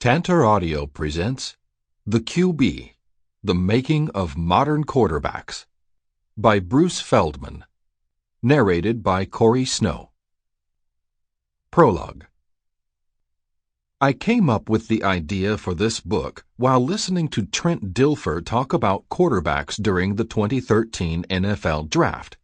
Tantor Audio presents The QB, The Making of Modern Quarterbacks by Bruce Feldman. Narrated by Corey Snow. Prologue. I came up with the idea for this book while listening to Trent Dilfer talk about quarterbacks during the 2013 NFL Draft.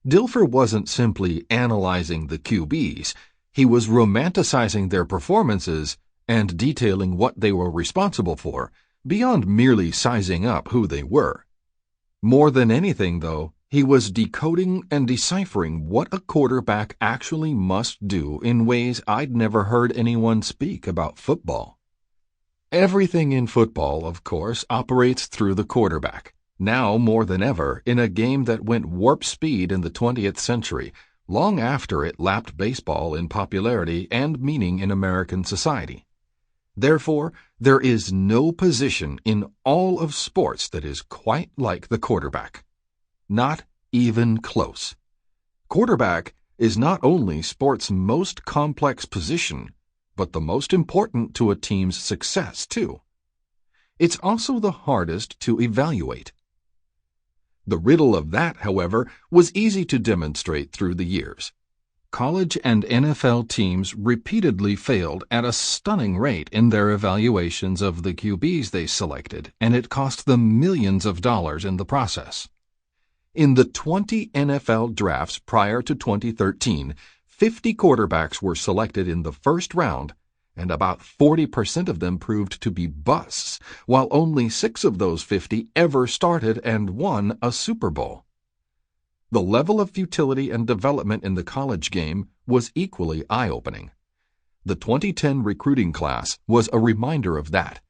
Dilfer wasn't simply analyzing the QBs, he was romanticizing their performances and detailing what they were responsible for, beyond merely sizing up who they were. More than anything, though, he was decoding and deciphering what a quarterback actually must do in ways I'd never heard anyone speak about football. Everything in football, of course, operates through the quarterback, now more than ever in a game that went warp speed in the 20th century, long after it lapped baseball in popularity and meaning in American society. Therefore, there is no position in all of sports that is quite like the quarterback. Not even close. Quarterback is not only sports' most complex position, but the most important to a team's success, too. It's also the hardest to evaluate. The riddle of that, however, was easy to demonstrate through the years. College and NFL teams repeatedly failed at a stunning rate in their evaluations of the QBs they selected, and it cost them millions of dollars in the process. In the 20 NFL drafts prior to 2013, 50 quarterbacks were selected in the first round, and about 40% of them proved to be busts, while only 6 of those 50 ever started and won a Super Bowl. The level of futility and development in the college game was equally eye-opening. The 2010 recruiting class was a reminder of that.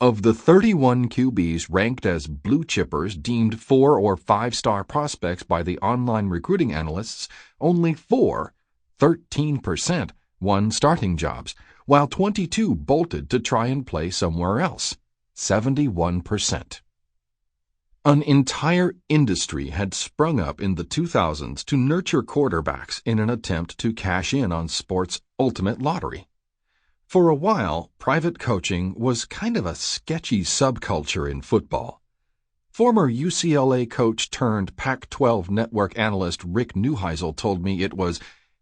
Of the 31 QBs ranked as blue chippers deemed 4- or 5-star prospects by the online recruiting analysts, only 4, 13%, won starting jobs, while 22 bolted to try and play somewhere else, 71%. An entire industry had sprung up in the 2000s to nurture quarterbacks in an attempt to cash in on sports' ultimate lottery. For a while, private coaching was kind of a sketchy subculture in football. Former UCLA coach turned Pac-12 network analyst Rick Neuheisel told me it was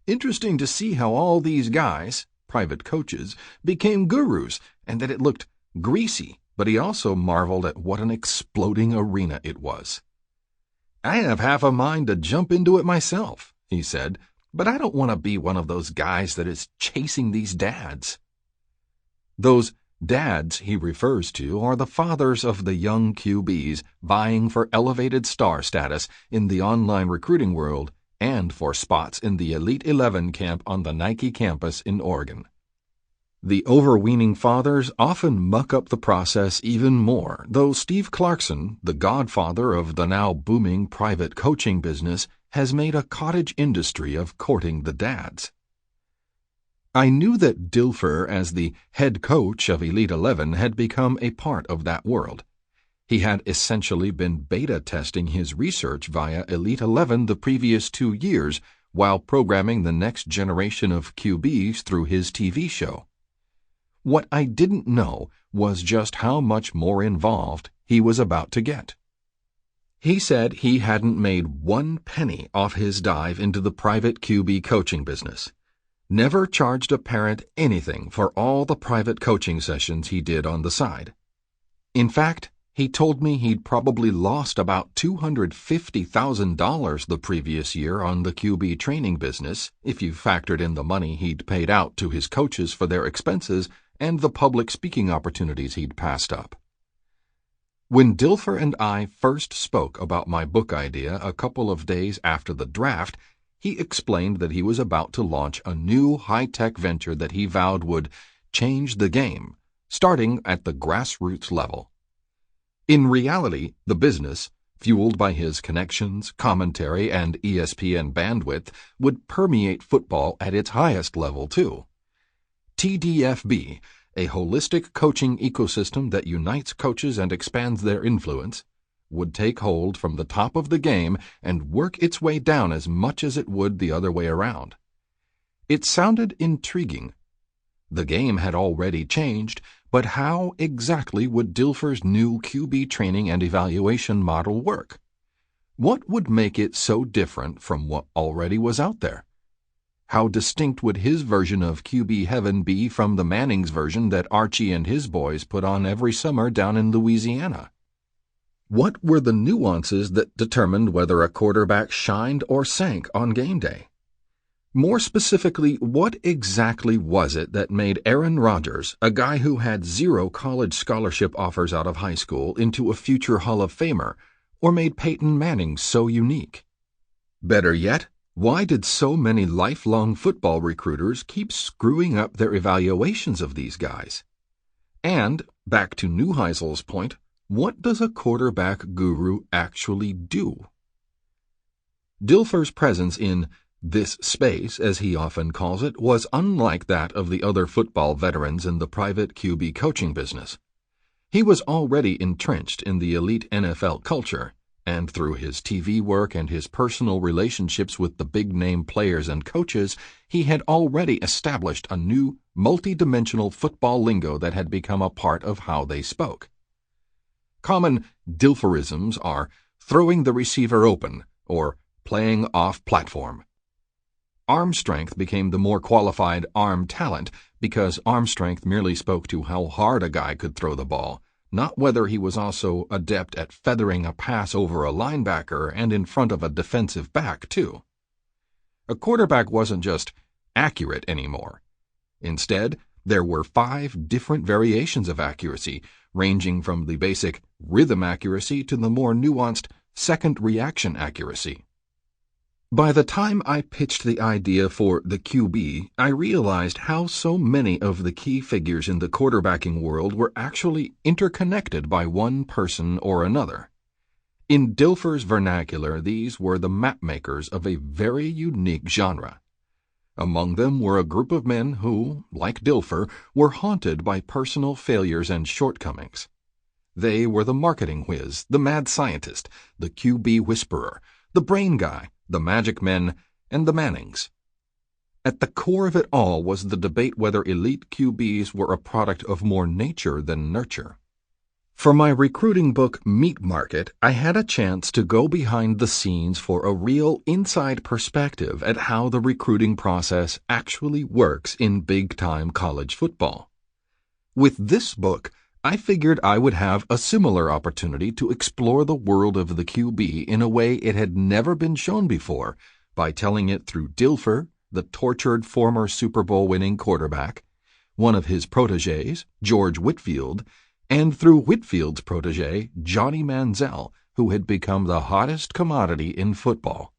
interesting to see how all these guys, private coaches, became gurus and that it looked greasy. But he also marveled at what an exploding arena it was. I have half a mind to jump into it myself, he said, but I don't want to be one of those guys that is chasing these dads. Those dads he refers to are the fathers of the young QBs vying for elevated star status in the online recruiting world and for spots in the Elite 11 camp on the Nike campus in Oregon. The overweening fathers often muck up the process even more, though Steve Clarkson, the godfather of the now booming private coaching business, has made a cottage industry of courting the dads. I knew that Dilfer, as the head coach of Elite 11, had become a part of that world. He had essentially been beta testing his research via Elite 11 the previous 2 years while programming the next generation of QBs through his TV show. What I didn't know was just how much more involved he was about to get. He said he hadn't made 1 penny off his dive into the private QB coaching business. Never charged a parent anything for all the private coaching sessions he did on the side. In fact, he told me he'd probably lost about $250,000 the previous year on the QB training business if you factored in the money he'd paid out to his coaches for their expenses and the public speaking opportunities he'd passed up. When Dilfer and I first spoke about my book idea a couple of days after the draft, he explained that he was about to launch a new high-tech venture that he vowed would change the game, starting at the grassroots level. In reality, the business, fueled by his connections, commentary, and ESPN bandwidth, would permeate football at its highest level, too. TDFB, a holistic coaching ecosystem that unites coaches and expands their influence, would take hold from the top of the game and work its way down as much as it would the other way around. It sounded intriguing. The game had already changed, but how exactly would Dilfer's new QB training and evaluation model work? What would make it so different from what already was out there? How distinct would his version of QB heaven be from the Manning's version that Archie and his boys put on every summer down in Louisiana? What were the nuances that determined whether a quarterback shined or sank on game day? More specifically, what exactly was it that made Aaron Rodgers, a guy who had 0 college scholarship offers out of high school, into a future Hall of Famer, or made Peyton Manning so unique? Better yet, why did so many lifelong football recruiters keep screwing up their evaluations of these guys? And, back to Neuheisel's point, what does a quarterback guru actually do? Dilfer's presence in this space, as he often calls it, was unlike that of the other football veterans in the private QB coaching business. He was already entrenched in the elite NFL culture, and through his TV work and his personal relationships with the big-name players and coaches, he had already established a new, multi-dimensional football lingo that had become a part of how they spoke. Common Dilferisms are throwing the receiver open or playing off-platform. Arm strength became the more qualified arm talent because arm strength merely spoke to how hard a guy could throw the ball, not whether he was also adept at feathering a pass over a linebacker and in front of a defensive back, too. A quarterback wasn't just accurate anymore. Instead, there were 5 different variations of accuracy, ranging from the basic rhythm accuracy to the more nuanced second reaction accuracy. By the time I pitched the idea for the QB, I realized how so many of the key figures in the quarterbacking world were actually interconnected by one person or another. In Dilfer's vernacular, these were the mapmakers of a very unique genre. Among them were a group of men who, like Dilfer, were haunted by personal failures and shortcomings. They were the marketing whiz, the mad scientist, the QB whisperer, the brain guy, the magic men, and the Mannings. At the core of it all was the debate whether elite QBs were a product of more nature than nurture. For my recruiting book, Meat Market, I had a chance to go behind the scenes for a real inside perspective at how the recruiting process actually works in big-time college football. With this book, I figured I would have a similar opportunity to explore the world of the QB in a way it had never been shown before, by telling it through Dilfer, the tortured former Super Bowl-winning quarterback, one of his protégés, George Whitfield, and through Whitfield's protégé, Johnny Manziel, who had become the hottest commodity in football.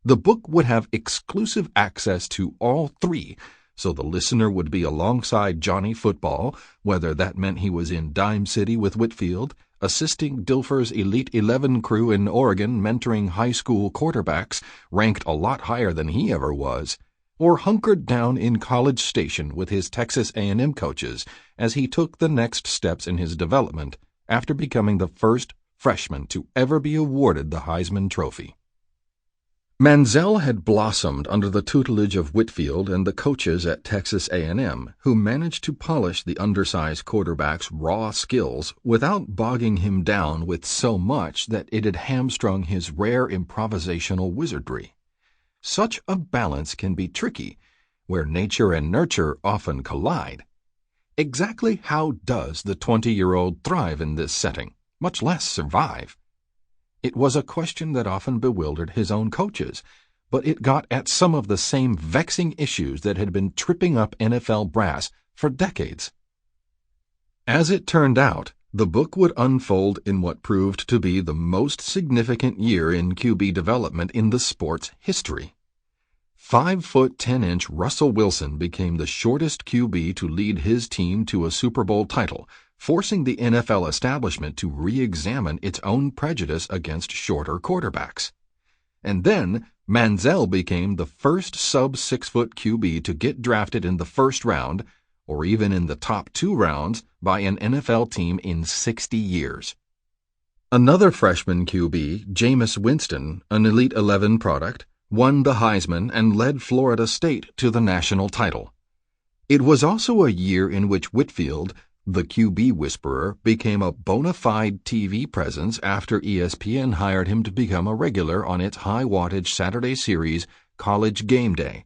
The book would have exclusive access to all 3, so the listener would be alongside Johnny Football, whether that meant he was in Dime City with Whitfield, assisting Dilfer's Elite 11 crew in Oregon mentoring high school quarterbacks ranked a lot higher than he ever was, or hunkered down in College Station with his Texas A&M coaches as he took the next steps in his development after becoming the first freshman to ever be awarded the Heisman Trophy. Manziel had blossomed under the tutelage of Whitfield and the coaches at Texas A&M, who managed to polish the undersized quarterback's raw skills without bogging him down with so much that it had hamstrung his rare improvisational wizardry. Such a balance can be tricky, where nature and nurture often collide. Exactly how does the 20-year-old thrive in this setting, much less survive? It was a question that often bewildered his own coaches, but it got at some of the same vexing issues that had been tripping up NFL brass for decades. As it turned out, the book would unfold in what proved to be the most significant year in QB development in the sport's history. 5-foot 10-inch Russell Wilson became the shortest QB to lead his team to a Super Bowl title, forcing the NFL establishment to re-examine its own prejudice against shorter quarterbacks. And then, Manziel became the first sub-6-foot QB to get drafted in the first round, or even in the top 2 rounds, by an NFL team in 60 years. Another freshman QB, Jameis Winston, an Elite 11 product, won the Heisman and led Florida State to the national title. It was also a year in which Whitfield, the QB whisperer, became a bona fide TV presence after ESPN hired him to become a regular on its high-wattage Saturday series College Game Day,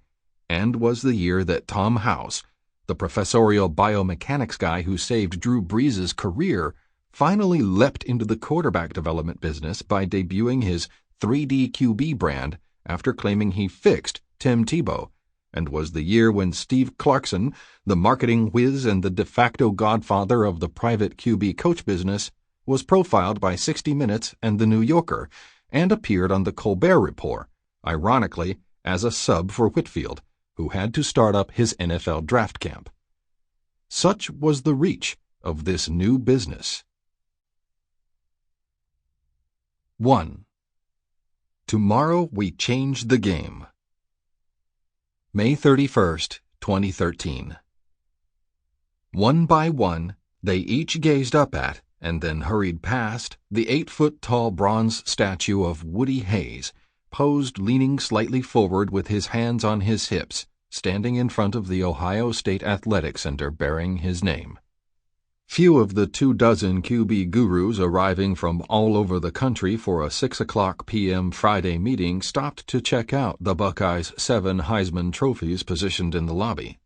and was the year that Tom House, the professorial biomechanics guy who saved Drew Brees' career, finally leapt into the quarterback development business by debuting his 3D QB brand after claiming he fixed Tim Tebow, and was the year when Steve Clarkson, the marketing whiz and the de facto godfather of the private QB coach business, was profiled by 60 Minutes and The New Yorker, and appeared on the Colbert Report, ironically as a sub for Whitfield, who had to start up his NFL draft camp. Such was the reach of this new business. 1. Tomorrow we change the game. May 31st, 2013. One by one, they each gazed up at, and then hurried past, the 8-foot-tall bronze statue of Woody Hayes, posed leaning slightly forward with his hands on his hips, standing in front of the Ohio State Athletic Center bearing his name. Few of the 24 QB gurus arriving from all over the country for a 6:00 p.m. Friday meeting stopped to check out the Buckeyes' 7 Heisman trophies positioned in the lobby.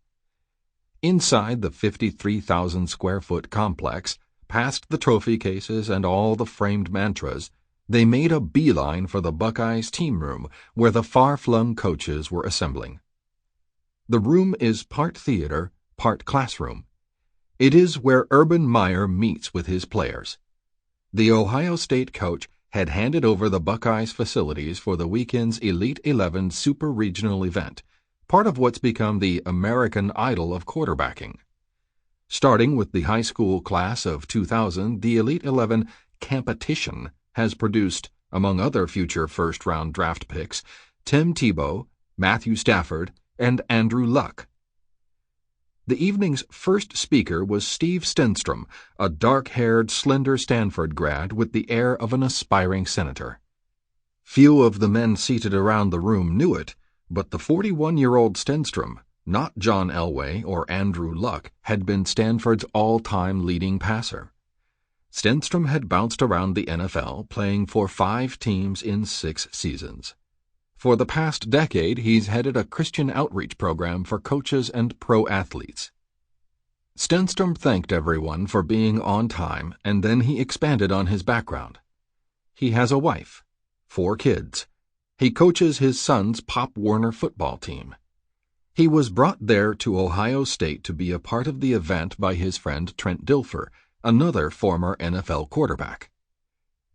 Inside the 53,000-square-foot complex, past the trophy cases and all the framed mantras, they made a beeline for the Buckeyes' team room where the far-flung coaches were assembling. The room is part theater, part classroom. It is where Urban Meyer meets with his players. The Ohio State coach had handed over the Buckeyes facilities for the weekend's Elite 11 Super Regional event, part of what's become the American Idol of quarterbacking. Starting with the high school class of 2000, the Elite 11 competition has produced, among other future first-round draft picks, Tim Tebow, Matthew Stafford, and Andrew Luck. The evening's first speaker was Steve Stenstrom, a dark-haired, slender Stanford grad with the air of an aspiring senator. Few of the men seated around the room knew it, but the 41-year-old Stenstrom, not John Elway or Andrew Luck, had been Stanford's all-time leading passer. Stenstrom had bounced around the NFL, playing for 5 teams in 6 seasons. For the past decade, he's headed a Christian outreach program for coaches and pro athletes. Stenstrom thanked everyone for being on time, and then he expanded on his background. He has a wife, 4 kids. He coaches his son's Pop Warner football team. He was brought there to Ohio State to be a part of the event by his friend Trent Dilfer, another former NFL quarterback.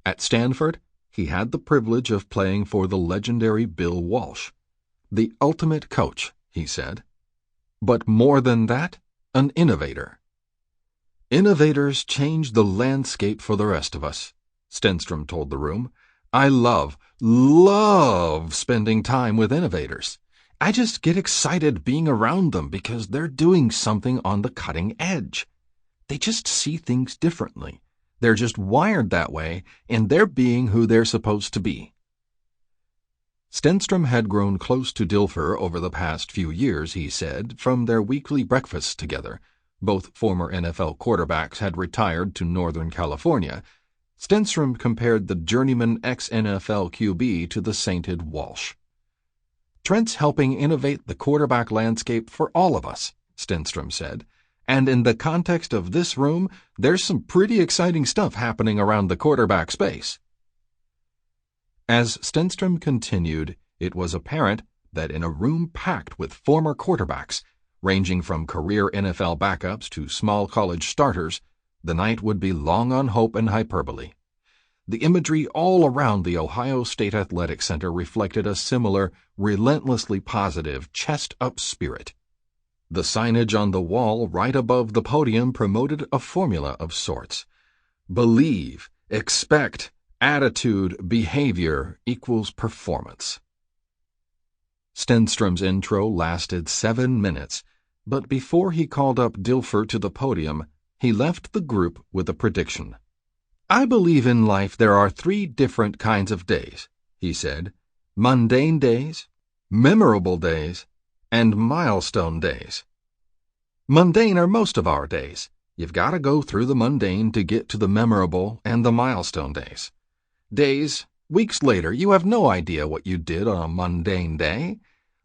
At Stanford, he had the privilege of playing for the legendary Bill Walsh. The ultimate coach, he said. But more than that, an innovator. Innovators change the landscape for the rest of us, Stenstrom told the room. I love spending time with innovators. I just get excited being around them because they're doing something on the cutting edge. They just see things differently. They're just wired that way, and they're being who they're supposed to be. Stenstrom had grown close to Dilfer over the past few years, he said, from their weekly breakfasts together. Both former NFL quarterbacks had retired to Northern California. Stenstrom compared the journeyman ex-NFL QB to the sainted Walsh. Trent's helping innovate the quarterback landscape for all of us, Stenstrom said. And in the context of this room, there's some pretty exciting stuff happening around the quarterback space. As Stenstrom continued, it was apparent that in a room packed with former quarterbacks, ranging from career NFL backups to small college starters, the night would be long on hope and hyperbole. The imagery all around the Ohio State Athletic Center reflected a similar, relentlessly positive, chest-up spirit. The signage on the wall right above the podium promoted a formula of sorts. Believe, expect, attitude, behavior equals performance. Stenstrom's intro lasted 7 minutes, but before he called up Dilfer to the podium, he left the group with a prediction. I believe in life there are 3 different kinds of days, he said. Mundane days, memorable days, and milestone days. Mundane are most of our days. You've got to go through the mundane to get to the memorable and the milestone days. Weeks later, you have no idea what you did on a mundane day.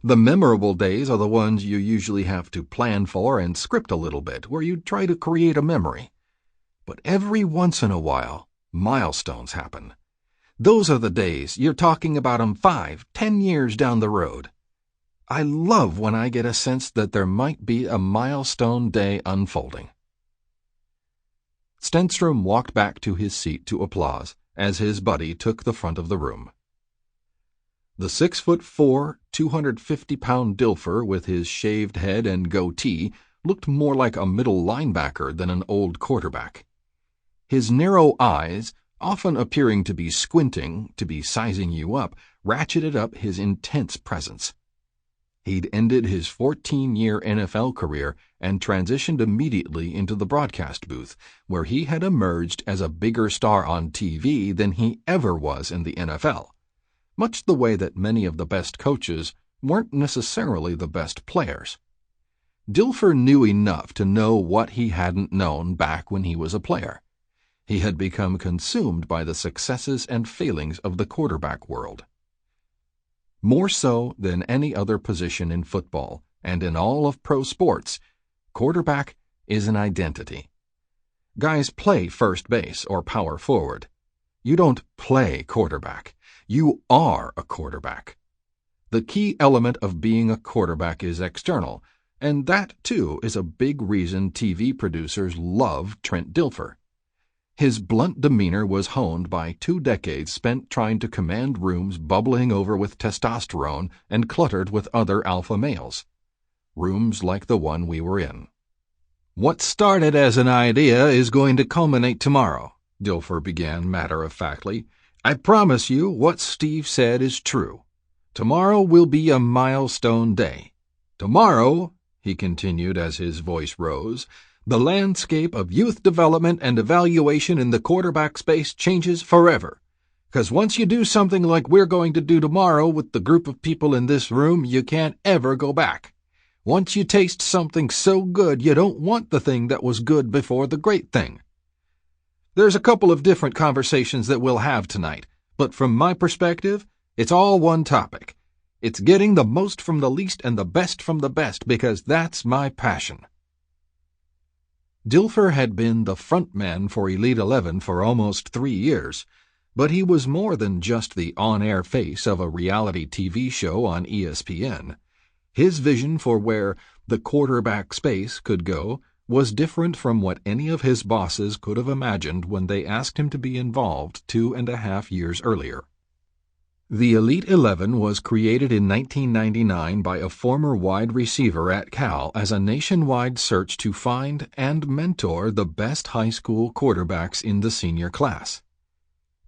The memorable days are the ones you usually have to plan for and script a little bit, where you try to create a memory. But every once in a while, milestones happen. Those are the days you're talking about 'em 5, 10 years down the road. I love when I get a sense that there might be a milestone day unfolding. Stenstrom walked back to his seat to applause as his buddy took the front of the room. The 6'4", 250-pound Dilfer with his shaved head and goatee looked more like a middle linebacker than an old quarterback. His narrow eyes, often appearing to be squinting, to be sizing you up, ratcheted up his intense presence. He'd ended his 14-year NFL career and transitioned immediately into the broadcast booth, where he had emerged as a bigger star on TV than he ever was in the NFL, much the way that many of the best coaches weren't necessarily the best players. Dilfer knew enough to know what he hadn't known back when he was a player. He had become consumed by the successes and failings of the quarterback world. More so than any other position in football and in all of pro sports, quarterback is an identity. Guys play first base or power forward. You don't play quarterback. You are a quarterback. The key element of being a quarterback is external, and that, too, is a big reason TV producers love Trent Dilfer. His blunt demeanor was honed by 2 decades spent trying to command rooms bubbling over with testosterone and cluttered with other alpha males. Rooms like the one we were in. "What started as an idea is going to culminate tomorrow," Dilfer began matter-of-factly. "I promise you what Steve said is true. Tomorrow will be a milestone day. Tomorrow," he continued as his voice rose, "the landscape of youth development and evaluation in the quarterback space changes forever. 'Cause once you do something like we're going to do tomorrow with the group of people in this room, you can't ever go back. Once you taste something so good, you don't want the thing that was good before the great thing. There's a couple of different conversations that we'll have tonight, but from my perspective, it's all one topic. It's getting the most from the least and the best from the best, because that's my passion." Dilfer had been the frontman for Elite 11 for almost 3 years, but he was more than just the on-air face of a reality TV show on ESPN. His vision for where the quarterback space could go was different from what any of his bosses could have imagined when they asked him to be involved 2.5 years earlier. The Elite 11 was created in 1999 by a former wide receiver at Cal as a nationwide search to find and mentor the best high school quarterbacks in the senior class.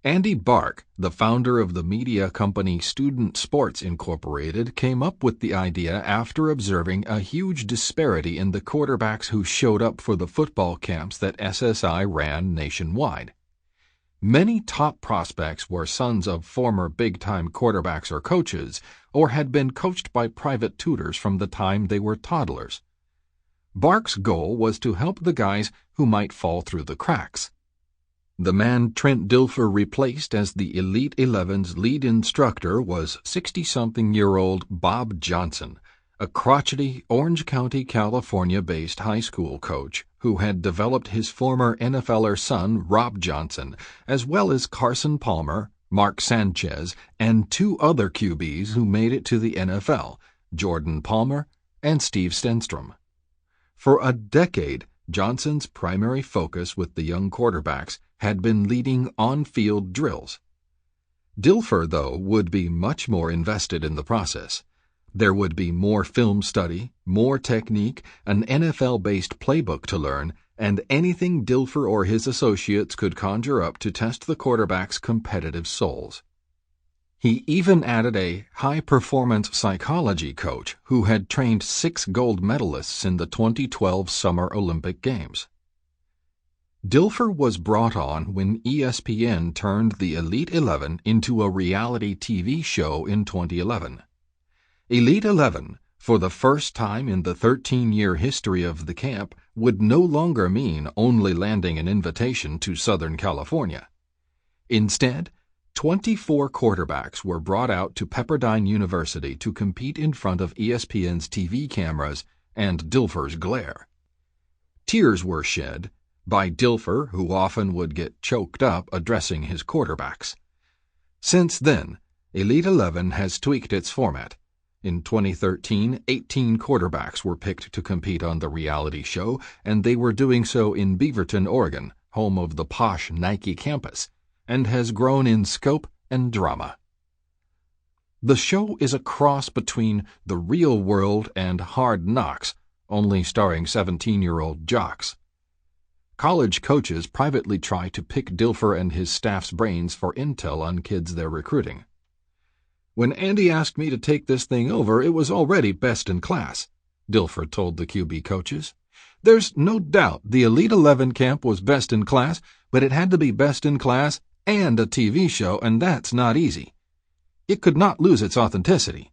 Andy Bark, the founder of the media company Student Sports Incorporated, came up with the idea after observing a huge disparity in the quarterbacks who showed up for the football camps that SSI ran nationwide. Many top prospects were sons of former big-time quarterbacks or coaches, or had been coached by private tutors from the time they were toddlers. Bark's goal was to help the guys who might fall through the cracks. The man Trent Dilfer replaced as the Elite 11's lead instructor was 60-something-year-old Bob Johnson, a crotchety Orange County, California-based high school coach who had developed his former NFLer son, Rob Johnson, as well as Carson Palmer, Mark Sanchez, and 2 other QBs who made it to the NFL, Jordan Palmer and Steve Stenstrom. For a decade, Johnson's primary focus with the young quarterbacks had been leading on-field drills. Dilfer, though, would be much more invested in the process. There would be more film study, more technique, an NFL-based playbook to learn, and anything Dilfer or his associates could conjure up to test the quarterback's competitive souls. He even added a high-performance psychology coach who had trained 6 gold medalists in the 2012 Summer Olympic Games. Dilfer was brought on when ESPN turned the Elite 11 into a reality TV show in 2011. Elite 11, for the first time in the 13-year history of the camp, would no longer mean only landing an invitation to Southern California. Instead, 24 quarterbacks were brought out to Pepperdine University to compete in front of ESPN's TV cameras and Dilfer's glare. Tears were shed by Dilfer, who often would get choked up addressing his quarterbacks. Since then, Elite 11 has tweaked its format. In 2013, 18 quarterbacks were picked to compete on the reality show, and they were doing so in Beaverton, Oregon, home of the posh Nike campus, and has grown in scope and drama. The show is a cross between The Real World and Hard Knocks, only starring 17-year-old jocks. College coaches privately try to pick Dilfer and his staff's brains for intel on kids they're recruiting. "When Andy asked me to take this thing over, it was already best in class," Dilfer told the QB coaches. "There's no doubt the Elite 11 camp was best in class, but it had to be best in class and a TV show, and that's not easy. It could not lose its authenticity.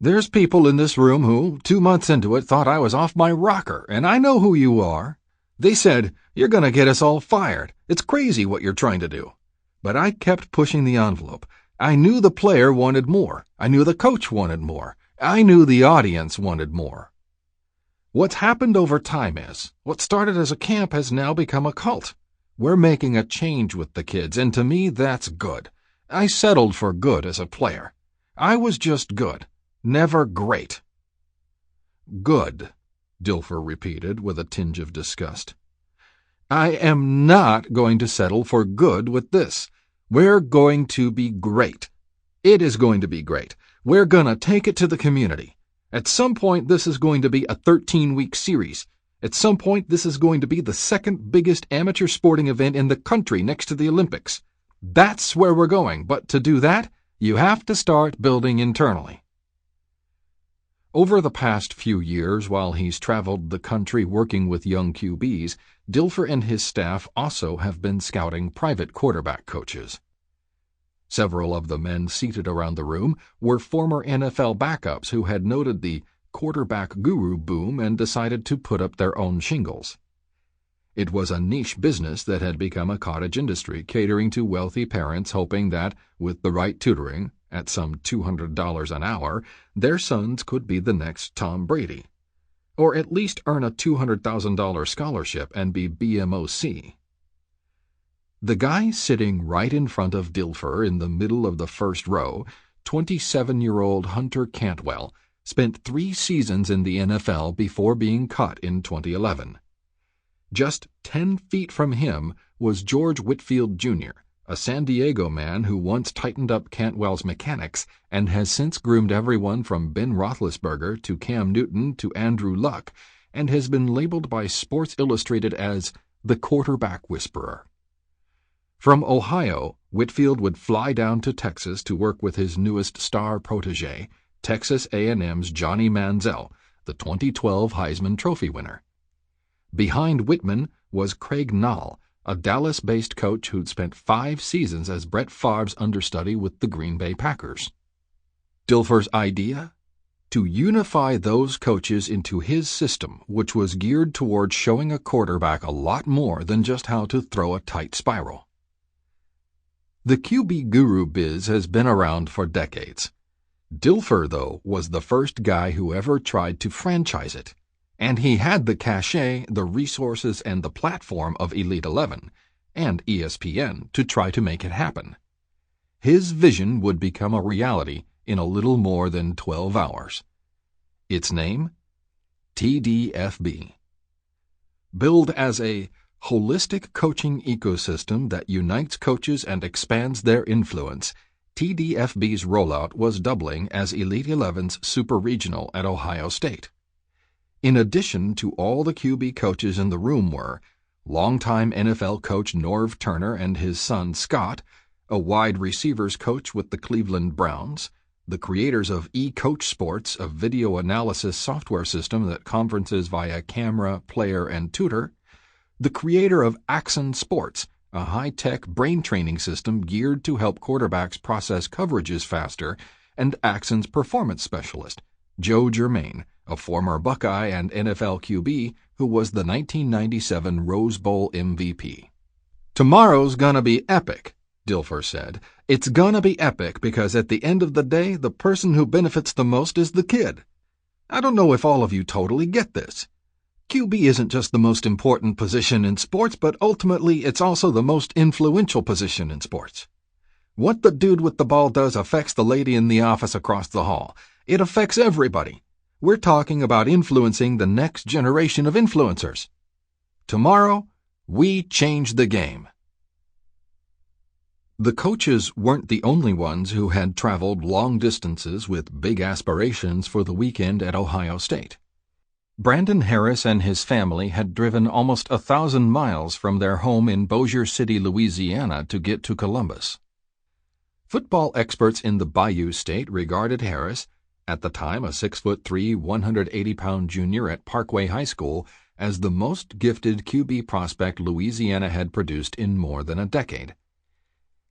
There's people in this room who, 2 months into it, thought I was off my rocker, and I know who you are. They said, 'You're going to get us all fired. It's crazy what you're trying to do.' But I kept pushing the envelope. I knew the player wanted more. I knew the coach wanted more. I knew the audience wanted more. What's happened over time is, what started as a camp has now become a cult. We're making a change with the kids, and to me that's good. I settled for good as a player. I was just good, never great." "Good," Dilfer repeated with a tinge of disgust. "I am not going to settle for good with this. We're going to be great. It is going to be great. We're going to take it to the community. At some point, this is going to be a 13-week series. At some point, this is going to be the second biggest amateur sporting event in the country next to the Olympics. That's where we're going, but to do that, you have to start building internally." Over the past few years, while he's traveled the country working with young QBs, Dilfer and his staff also have been scouting private quarterback coaches. Several of the men seated around the room were former NFL backups who had noted the quarterback guru boom and decided to put up their own shingles. It was a niche business that had become a cottage industry, catering to wealthy parents hoping that, with the right tutoring, at some $200 an hour, their sons could be the next Tom Brady, or at least earn a $200,000 scholarship and be BMOC. The guy sitting right in front of Dilfer in the middle of the first row, 27-year-old Hunter Cantwell, spent 3 seasons in the NFL before being cut in 2011. Just 10 feet from him was George Whitfield, Jr., a San Diego man who once tightened up Cantwell's mechanics and has since groomed everyone from Ben Roethlisberger to Cam Newton to Andrew Luck, and has been labeled by Sports Illustrated as the quarterback whisperer. From Ohio, Whitfield would fly down to Texas to work with his newest star protege, Texas A&M's Johnny Manziel, the 2012 Heisman Trophy winner. Behind Whitman was Craig Nall, a Dallas-based coach who'd spent 5 seasons as Brett Favre's understudy with the Green Bay Packers. Dilfer's idea? To unify those coaches into his system, which was geared toward showing a quarterback a lot more than just how to throw a tight spiral. The QB guru biz has been around for decades. Dilfer, though, was the first guy who ever tried to franchise it. And he had the cachet, the resources, and the platform of Elite 11 and ESPN to try to make it happen. His vision would become a reality in a little more than 12 hours. Its name? TDFB. Billed as a holistic coaching ecosystem that unites coaches and expands their influence, TDFB's rollout was doubling as Elite 11's Super Regional at Ohio State. In addition to all the QB coaches in the room were longtime NFL coach Norv Turner and his son Scott, a wide receivers coach with the Cleveland Browns, the creators of eCoach Sports, a video analysis software system that conferences via camera, player, and tutor, the creator of Axon Sports, a high-tech brain training system geared to help quarterbacks process coverages faster, and Axon's performance specialist, Joe Germain, a former Buckeye and NFL QB who was the 1997 Rose Bowl MVP. "Tomorrow's gonna be epic," Dilfer said. "It's gonna be epic because at the end of the day, the person who benefits the most is the kid. I don't know if all of you totally get this. QB isn't just the most important position in sports, but ultimately it's also the most influential position in sports. What the dude with the ball does affects the lady in the office across the hall. It affects everybody. We're talking about influencing the next generation of influencers. Tomorrow, we change the game." The coaches weren't the only ones who had traveled long distances with big aspirations for the weekend at Ohio State. Brandon Harris and his family had driven almost 1,000 miles from their home in Bossier City, Louisiana, to get to Columbus. Football experts in the Bayou State regarded Harris, at the time a 6'3", 180-pound junior at Parkway High School, as the most gifted QB prospect Louisiana had produced in more than a decade.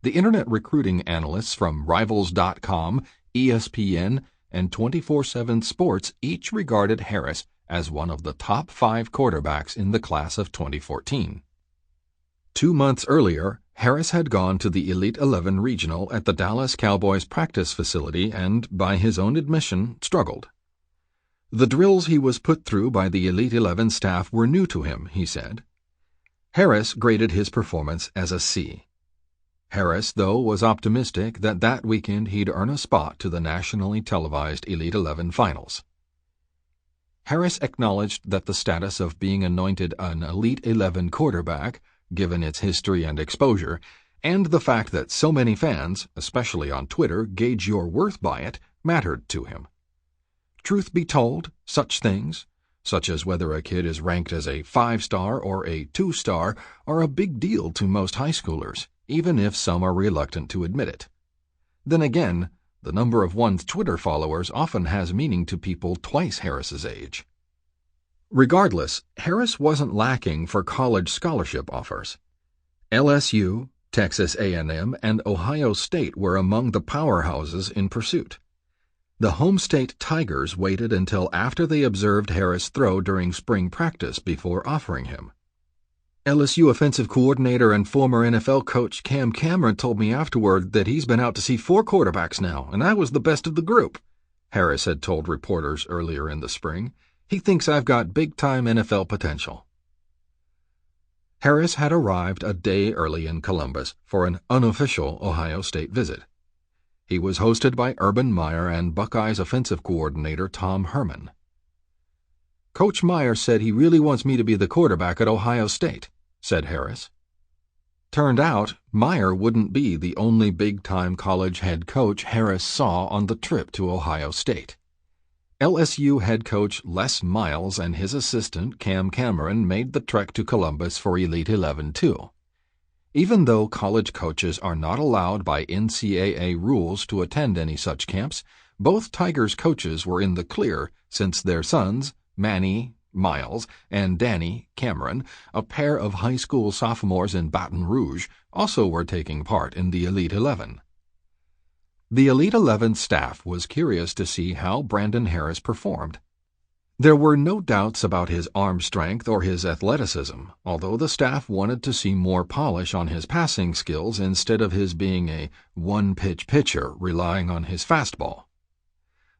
The internet recruiting analysts from Rivals.com, ESPN, and 24/7 Sports each regarded Harris as one of the top 5 quarterbacks in the class of 2014. 2 months earlier, Harris had gone to the Elite 11 Regional at the Dallas Cowboys practice facility and, by his own admission, struggled. The drills he was put through by the Elite 11 staff were new to him, he said. Harris graded his performance as a C. Harris, though, was optimistic that weekend he'd earn a spot to the nationally televised Elite 11 finals. Harris acknowledged that the status of being anointed an Elite 11 quarterback, given its history and exposure, and the fact that so many fans, especially on Twitter, gauge your worth by it, mattered to him. Truth be told, such things, such as whether a kid is ranked as a 5-star or a 2-star, are a big deal to most high schoolers, even if some are reluctant to admit it. Then again, the number of one's Twitter followers often has meaning to people twice Harris's age. Regardless, Harris wasn't lacking for college scholarship offers. LSU, Texas A&M, and Ohio State were among the powerhouses in pursuit. The home state Tigers waited until after they observed Harris throw during spring practice before offering him. LSU offensive coordinator and former NFL coach Cam Cameron told me afterward that he's been out to see 4 quarterbacks now, and I was the best of the group, Harris had told reporters earlier in the spring. He thinks I've got big-time NFL potential. Harris had arrived a day early in Columbus for an unofficial Ohio State visit. He was hosted by Urban Meyer and Buckeyes offensive coordinator Tom Herman. "Coach Meyer said he really wants me to be the quarterback at Ohio State," said Harris. Turned out, Meyer wouldn't be the only big-time college head coach Harris saw on the trip to Ohio State. LSU head coach Les Miles and his assistant Cam Cameron made the trek to Columbus for Elite 11 too. Even though college coaches are not allowed by NCAA rules to attend any such camps, both Tigers coaches were in the clear since their sons, Manny, Miles, and Danny, Cameron, a pair of high school sophomores in Baton Rouge, also were taking part in the Elite 11. The Elite 11 staff was curious to see how Brandon Harris performed. There were no doubts about his arm strength or his athleticism, although the staff wanted to see more polish on his passing skills instead of his being a one-pitch pitcher relying on his fastball.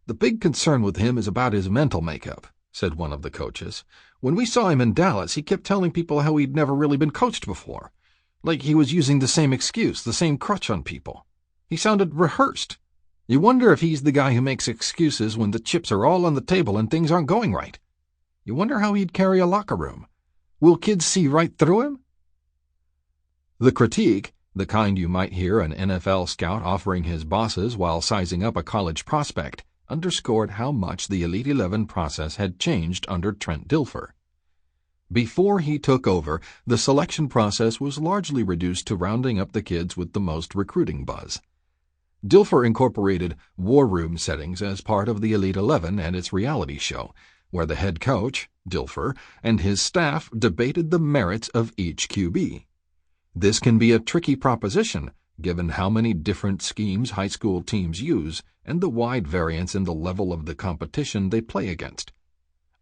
"The big concern with him is about his mental makeup," said one of the coaches. "When we saw him in Dallas, he kept telling people how he'd never really been coached before, like he was using the same excuse, the same crutch on people. He sounded rehearsed. You wonder if he's the guy who makes excuses when the chips are all on the table and things aren't going right. You wonder how he'd carry a locker room. Will kids see right through him?" The critique, the kind you might hear an NFL scout offering his bosses while sizing up a college prospect, underscored how much the Elite 11 process had changed under Trent Dilfer. Before he took over, the selection process was largely reduced to rounding up the kids with the most recruiting buzz. Dilfer incorporated war room settings as part of the Elite 11 and its reality show, where the head coach, Dilfer, and his staff debated the merits of each QB. This can be a tricky proposition, given how many different schemes high school teams use and the wide variance in the level of the competition they play against,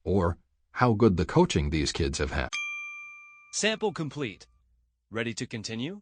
or how good the coaching these kids have had. Sample complete. Ready to continue?